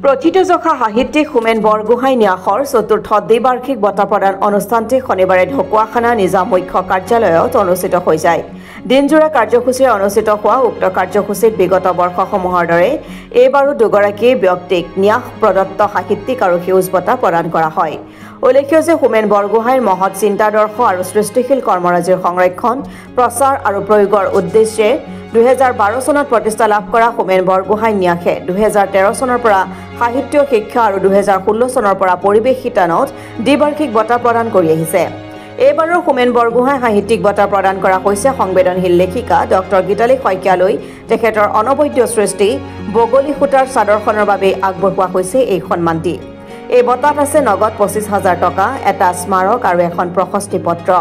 প্ৰথিতযশা সাহিত্যিক হোমেন বৰগোহাঁই ন্যাসৰ চতুৰ্থ দ্বিবাৰ্ষিক বঁটা প্ৰদান অনুষ্ঠানটি শনিবাৰে ঢকুৱাখানা নিজাম মুখ্য কাৰ্যালয়ত অনুষ্ঠিত হৈ যায়। দিনজোৰা কাৰ্যসূচীৰে অনুষ্ঠিত হোৱা উক্ত কাৰ্যসূচীত বিগত বৰ্ষসমূহৰ দৰে এইবাৰো দুগৰাকী ব্যক্তিক ন্যাস প্ৰদত্ত সাহিত্যিক আৰু সেউজ বঁটা প্ৰদান কৰা হয়। উল্লেখ্য যে হোমেন বৰগোহাঁইৰ মহৎ চিন্তাদৰ্শ আৰু সৃষ্টিশীল কৰ্মৰাজিৰ সংৰক্ষণ প্ৰচাৰ আৰু প্ৰয়োগৰ উদ্দেশ্যে 2012 চনত প্ৰতিষ্ঠা লাভ কৰা হোমেন বৰগোহাঁই ন্যাসে 2013 চনৰ পৰা সাহিত্য শিক্ষা আৰু 2016 চনৰ পৰা পৰিৱেশ শিতানত দ্বিবাৰ্ষিক বঁটা প্ৰদান কৰি আহিছে। এইবাৰৰ হোমেন বৰগোহাঁই সাহিত্যিক বঁটা প্ৰদান কৰা হৈছে সংবেদনশীল লেখিকা ডক্টৰ গীতালি শইকীয়ালৈ তেখেতৰ অনবদ্য সৃষ্টি বগলী সূতাৰ চাদৰখনৰ বাবে আগবঢ়োৱা হৈছে এই সন্মানটি। এই বঁটাত আছে নগদ 25,000 টকা, এটা স্মাৰক আৰু এখন প্ৰশস্তি পত্ৰ।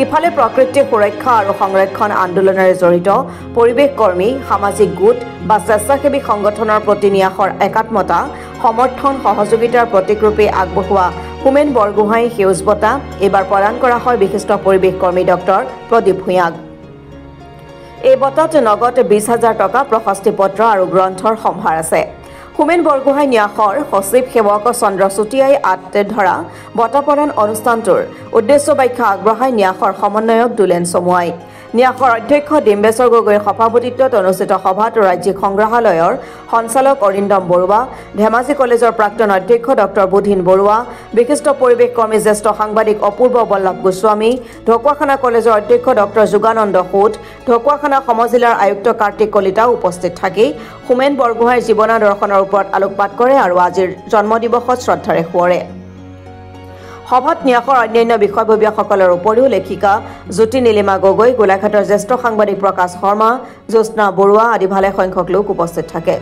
ইফালে প্ৰকৃতি সুৰক্ষা আৰু সংৰক্ষণ আন্দোলনেৰে জড়িত পৰিৱেশ কৰ্মী, সামাজিক গোট বা স্বেচ্ছাসেৱী সংগঠনৰ প্ৰতি ন্যাসৰ একাত্মতা, সমৰ্থন, সহযোগিতাৰ প্ৰতীকৰূপে আগবঢ়োৱা হোমেন বৰগোহাঁই সেউজ বঁটা এইবাৰ প্ৰদান কৰা হয় বিশিষ্ট পৰিৱেশ কৰ্মী ডক্টৰ প্ৰদীপ ভূঞাক। এই বঁটাত নগদ 20,000 টকা, প্ৰশস্তি পত্ৰ আৰু গ্ৰন্থৰ সম্ভাৰ আছে। হোমেন বৰগোহাঁই ন্যাসৰ সচিব সেৱক চন্দ্ৰ চুটিয়াই ধৰা বঁটা প্ৰদান অনুষ্ঠানটোৰ উদ্দেশ্য ব্যাখ্যা আগবঢ়াই ন্যাসৰ সমন্বয়ক দুলেন চমুৱাই। ন্যাসৰ অধ্যক্ষ ডিম্বেশ্বৰ গগৈৰ সভাপতিত্বত অনুষ্ঠিত সভাত ৰাজ্যিক সংগ্ৰহালয়ৰ সঞ্চালক অৰিন্দম বৰুৱা, ধেমাজি কলেজৰ প্ৰাক্তন অধ্যক্ষ ডক্টৰ বুধিন বৰুৱা, বিশিষ্ট পৰিৱেশ কৰ্মী জ্যেষ্ঠ সাংবাদিক অপূৰ্ব বল্লভ গোস্বামী, ঢকুৱাখানা কলেজৰ অধ্যক্ষ ডক্টৰ যোগানন্দ সোঁত, ঢকুৱাখানা সমজিলাৰ আয়ুক্ত কাৰ্তিক কলিতাও উপস্থিত থাকি হোমেন বৰগোহাঁইৰ জীৱনাদৰ্শনৰ ওপৰত আলোকপাত কৰে আৰু আজিৰ জন্মদিৱসত শ্ৰদ্ধাৰে সোঁৱৰে। সভাত ন্যাসৰ অন্যান্য বিষয়ববীয়াসকলৰ উপৰিও লেখিকা জ্যোতি নীলিমা গগৈ, গোলাঘাটৰ জ্যেষ্ঠ সাংবাদিক প্ৰকাশ শৰ্মা, জ্যোৎস্না বৰুৱা আদি ভালে সংখ্যক লোক উপস্থিত থাকে।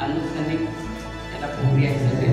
আনুষ্ঠানিক এটা প্ৰক্ৰিয়া হিচাপে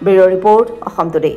ব্যুৰ' ৰিপৰ্ট অসম টুডে।